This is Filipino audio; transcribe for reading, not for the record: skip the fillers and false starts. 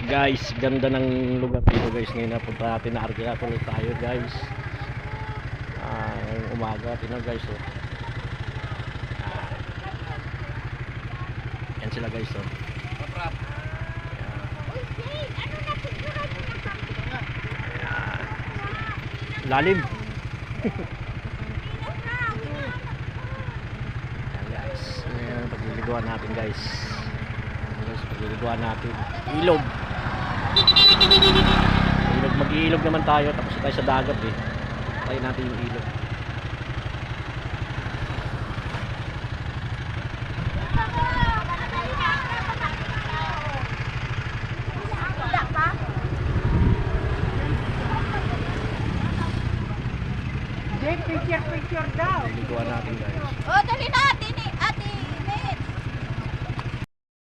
Guys, ganda ng lugar dito guys. Ngayon napunta natin na Argela tuloy tayo guys. Ngayong umaga tingnan guys oh. Yan sila guys oh. Lalim. Yan guys. Ngayon pagliliguan natin guys. Guys, pagliliguan natin. Ilog. Mag-iilog naman tayo tapos tayo sa dagat eh. Tayo natin yung ilog. Picture daw. Pagliliguan natin guys.